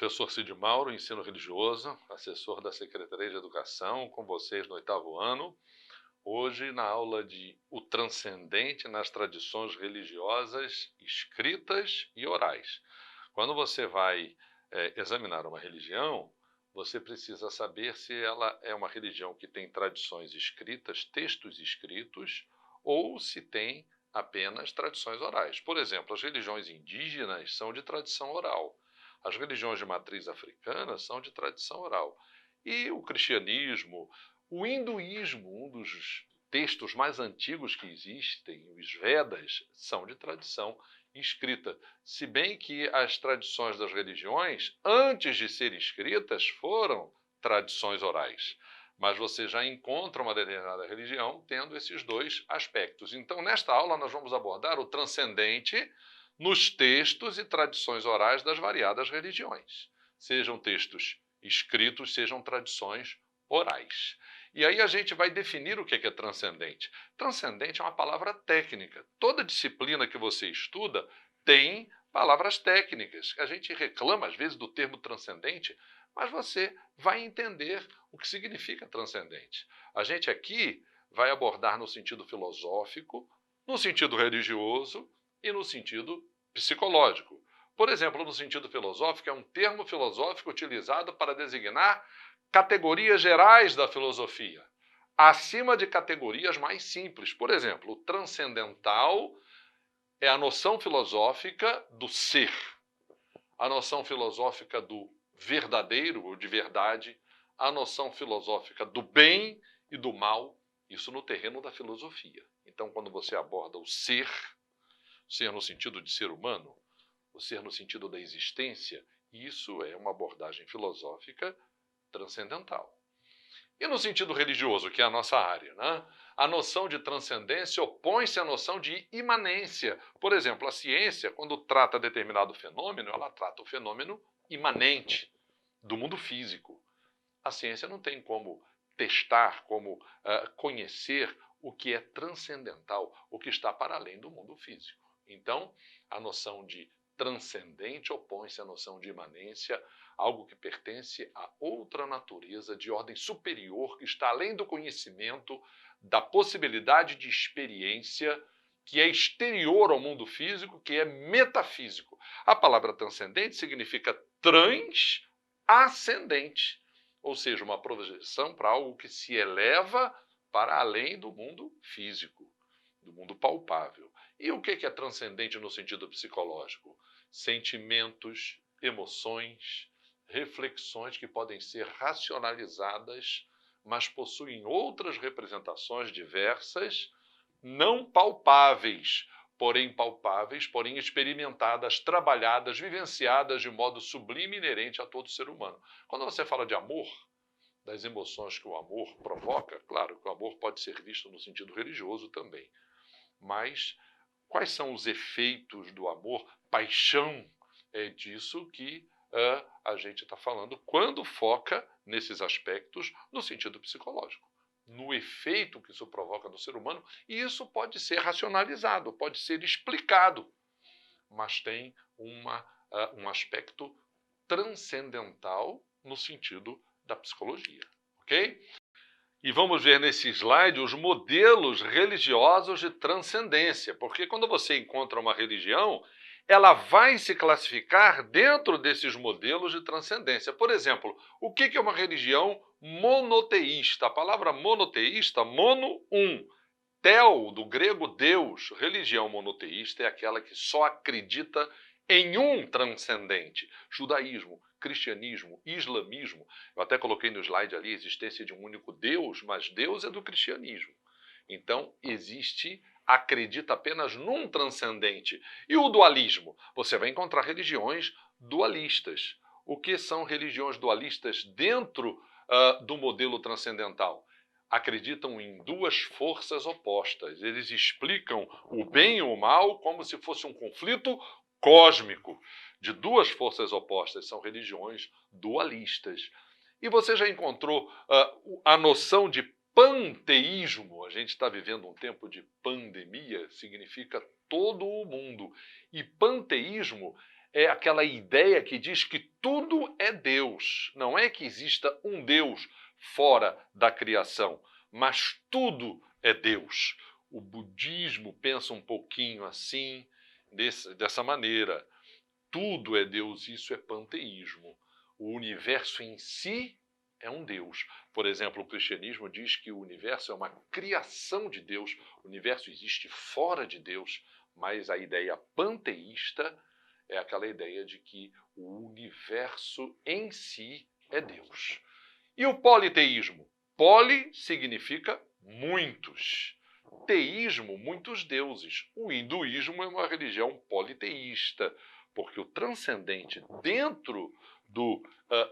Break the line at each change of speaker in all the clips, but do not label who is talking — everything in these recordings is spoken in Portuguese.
Professor Cid Mauro, ensino religioso, assessor da Secretaria de Educação, com vocês no 8º ano. Hoje, na aula de O Transcendente nas Tradições Religiosas Escritas e Orais. Quando você vai examinar uma religião, você precisa saber se ela é uma religião que tem tradições escritas, textos escritos, ou se tem apenas tradições orais. Por exemplo, as religiões indígenas são de tradição oral. As religiões de matriz africana são de tradição oral. E o cristianismo, o hinduísmo, um dos textos mais antigos que existem, os Vedas, são de tradição escrita. Se bem que as tradições das religiões, antes de serem escritas, foram tradições orais. Mas você já encontra uma determinada religião tendo esses dois aspectos. Então, nesta aula, nós vamos abordar o transcendente nos textos e tradições orais das variadas religiões. Sejam textos escritos, sejam tradições orais. E aí a gente vai definir o que é transcendente. Transcendente é uma palavra técnica. Toda disciplina que você estuda tem palavras técnicas. A gente reclama, às vezes, do termo transcendente, mas você vai entender o que significa transcendente. A gente aqui vai abordar no sentido filosófico, no sentido religioso e no sentido psicológico. Por exemplo, no sentido filosófico, é um termo filosófico utilizado para designar categorias gerais da filosofia, acima de categorias mais simples. Por exemplo, o transcendental é a noção filosófica do ser, a noção filosófica do verdadeiro ou de verdade, a noção filosófica do bem e do mal, isso no terreno da filosofia. Então, quando você aborda o ser no sentido de ser humano, o ser no sentido da existência, isso é uma abordagem filosófica transcendental. E no sentido religioso, que é a nossa área, né? A noção de transcendência opõe-se à noção de imanência. Por exemplo, a ciência, quando trata determinado fenômeno, ela trata o fenômeno imanente do mundo físico. A ciência não tem como testar, como conhecer o que é transcendental, o que está para além do mundo físico. Então, a noção de transcendente opõe-se à noção de imanência, algo que pertence a outra natureza de ordem superior, que está além do conhecimento, da possibilidade de experiência, que é exterior ao mundo físico, que é metafísico. A palavra transcendente significa transascendente, ou seja, uma projeção para algo que se eleva para além do mundo físico, do mundo palpável. E o que é transcendente no sentido psicológico? Sentimentos, emoções, reflexões que podem ser racionalizadas, mas possuem outras representações diversas, não palpáveis, porém experimentadas, trabalhadas, vivenciadas de modo sublime e inerente a todo ser humano. Quando você fala de amor, das emoções que o amor provoca, claro que o amor pode ser visto no sentido religioso também, mas quais são os efeitos do amor? Paixão é disso que a gente está falando quando foca nesses aspectos no sentido psicológico, no efeito que isso provoca no ser humano, e isso pode ser racionalizado, pode ser explicado, mas tem um aspecto transcendental no sentido da psicologia, ok? E vamos ver nesse slide os modelos religiosos de transcendência, porque quando você encontra uma religião, ela vai se classificar dentro desses modelos de transcendência. Por exemplo, o que é uma religião monoteísta? A palavra monoteísta, mono, um. Tel, do grego Deus. Religião monoteísta é aquela que só acredita em um transcendente. Judaísmo, cristianismo, islamismo. Eu até coloquei no slide ali a existência de um único Deus, mas Deus é do cristianismo. Então, acredita apenas num transcendente. E o dualismo? Você vai encontrar religiões dualistas. O que são religiões dualistas dentro do modelo transcendental? Acreditam em duas forças opostas. Eles explicam o bem e o mal como se fosse um conflito cósmico de duas forças opostas. São religiões dualistas. E você já encontrou a noção de panteísmo? A gente está vivendo um tempo de pandemia, significa todo o mundo. E panteísmo é aquela ideia que diz que tudo é Deus. Não é que exista um Deus fora da criação, mas tudo é Deus. O budismo pensa um pouquinho assim, dessa maneira. Tudo é Deus, isso é panteísmo. O universo em si é um Deus. Por exemplo, o cristianismo diz que o universo é uma criação de Deus, o universo existe fora de Deus, mas a ideia panteísta é aquela ideia de que o universo em si é Deus. E o politeísmo? Poli significa muitos. Teísmo, muitos deuses. O hinduísmo é uma religião politeísta, porque o transcendente dentro do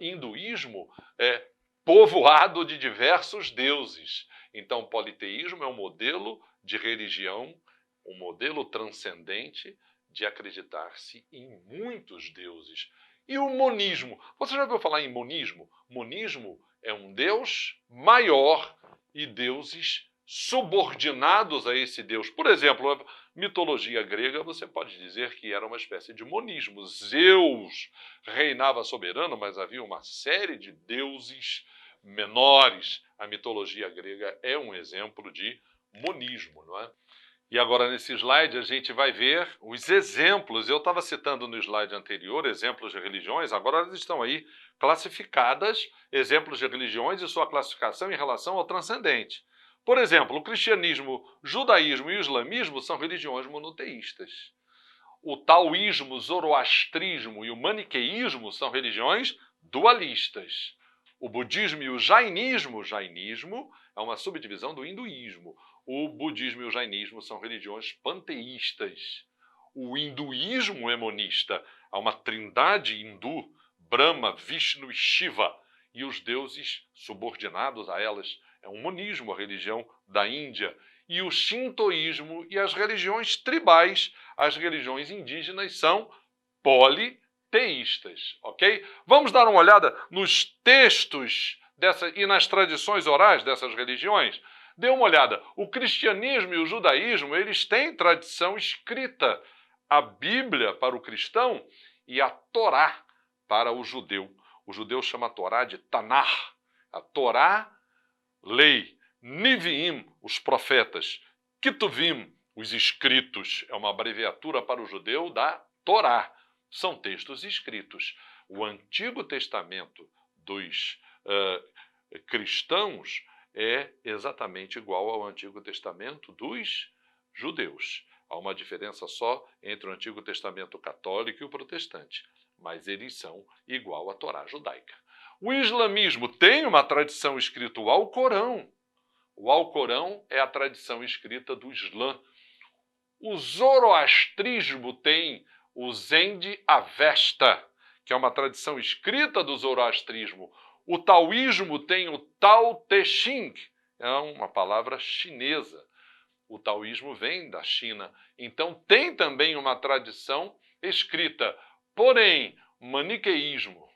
hinduísmo é povoado de diversos deuses. Então, o politeísmo é um modelo de religião, um modelo transcendente de acreditar-se em muitos deuses. E o monismo? Você já ouviu falar em monismo? Monismo é um Deus maior e deuses subordinados a esse Deus. Por exemplo, a mitologia grega, você pode dizer que era uma espécie de monismo. Zeus reinava soberano, mas havia uma série de deuses menores. A mitologia grega é um exemplo de monismo, não é? E agora, nesse slide, a gente vai ver os exemplos. Eu estava citando no slide anterior exemplos de religiões, agora elas estão aí classificadas, exemplos de religiões e sua classificação em relação ao transcendente. Por exemplo, o cristianismo, judaísmo e o islamismo são religiões monoteístas. O taoísmo, o zoroastrismo e o maniqueísmo são religiões dualistas. O budismo e o jainismo é uma subdivisão do hinduísmo. O budismo e o jainismo são religiões panteístas. O hinduísmo é monista. Há uma trindade hindu, Brahma, Vishnu e Shiva, e os deuses subordinados a elas. É um monismo, a religião da Índia. E o shintoísmo e as religiões tribais, as religiões indígenas, são politeístas, ok? Vamos dar uma olhada nos textos e nas tradições orais dessas religiões? Dê uma olhada. O cristianismo e o judaísmo, eles têm tradição escrita. A Bíblia para o cristão e a Torá para o judeu. O judeu chama a Torá de Tanakh. A Torá, lei. Neviim, os profetas. Ketuvim, os escritos. É uma abreviatura para o judeu da Torá. São textos escritos. O Antigo Testamento dos cristãos é exatamente igual ao Antigo Testamento dos judeus. Há uma diferença só entre o Antigo Testamento católico e o protestante, mas eles são igual à Torá judaica. O islamismo tem uma tradição escrita, o Alcorão. O Alcorão é a tradição escrita do Islã. O zoroastrismo tem o Zend Avesta, que é uma tradição escrita do zoroastrismo. O taoísmo tem o Tao Te Ching, é uma palavra chinesa. O taoísmo vem da China, então tem também uma tradição escrita. Porém, maniqueísmo,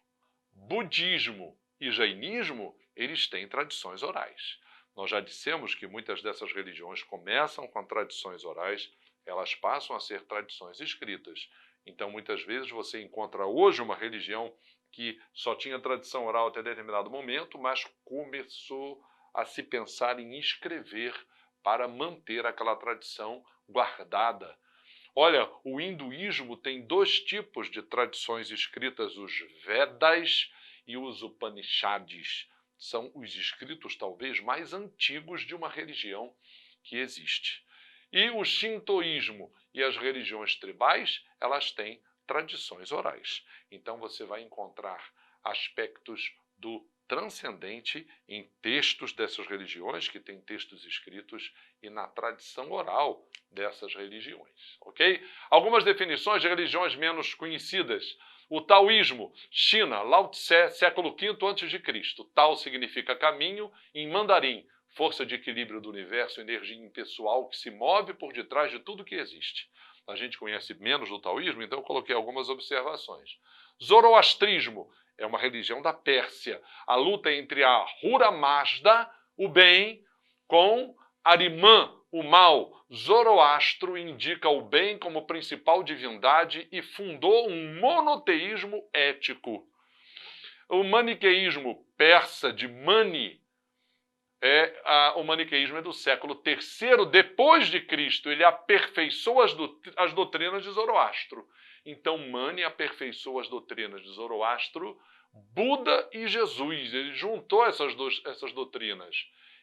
budismo e jainismo, eles têm tradições orais. Nós já dissemos que muitas dessas religiões começam com tradições orais, elas passam a ser tradições escritas. Então, muitas vezes, você encontra hoje uma religião que só tinha tradição oral até determinado momento, mas começou a se pensar em escrever para manter aquela tradição guardada. Olha, o hinduísmo tem dois tipos de tradições escritas, os Vedas e os Upanishads. São os escritos talvez mais antigos de uma religião que existe. E o shintoísmo e as religiões tribais, elas têm tradições orais. Então você vai encontrar aspectos do transcendente em textos dessas religiões, que têm textos escritos, e na tradição oral dessas religiões, ok? Algumas definições de religiões menos conhecidas. O taoísmo, China, Lao Tse, século V a.C. Tao significa caminho em mandarim, força de equilíbrio do universo, energia impessoal que se move por detrás de tudo que existe. A gente conhece menos do taoísmo, então eu coloquei algumas observações. Zoroastrismo é uma religião da Pérsia. A luta entre a Ahura Mazda, o bem, com Arimã, o mal. Zoroastro indica o bem como principal divindade e fundou um monoteísmo ético. O maniqueísmo persa de Mani, o maniqueísmo é do século III depois de Cristo. Ele aperfeiçoa as doutrinas de Zoroastro. Então, Mani aperfeiçoou as doutrinas de Zoroastro, Buda e Jesus. Ele juntou essas doutrinas.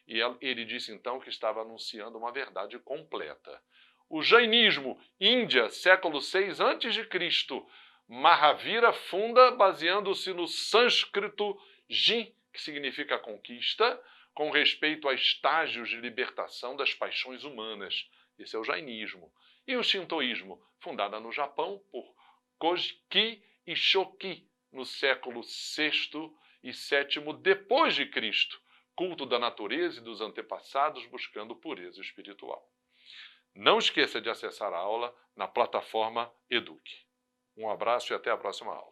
E ele disse, então, que estava anunciando uma verdade completa. O jainismo, Índia, século VI a.C., Mahavira funda baseando-se no sânscrito Jin, que significa conquista, com respeito a estágios de libertação das paixões humanas. Esse é o jainismo. E o shintoísmo, fundada no Japão por Kojiki e Shoki, no século VI e VII depois de Cristo, culto da natureza e dos antepassados buscando pureza espiritual. Não esqueça de acessar a aula na plataforma Eduque. Um abraço e até a próxima aula.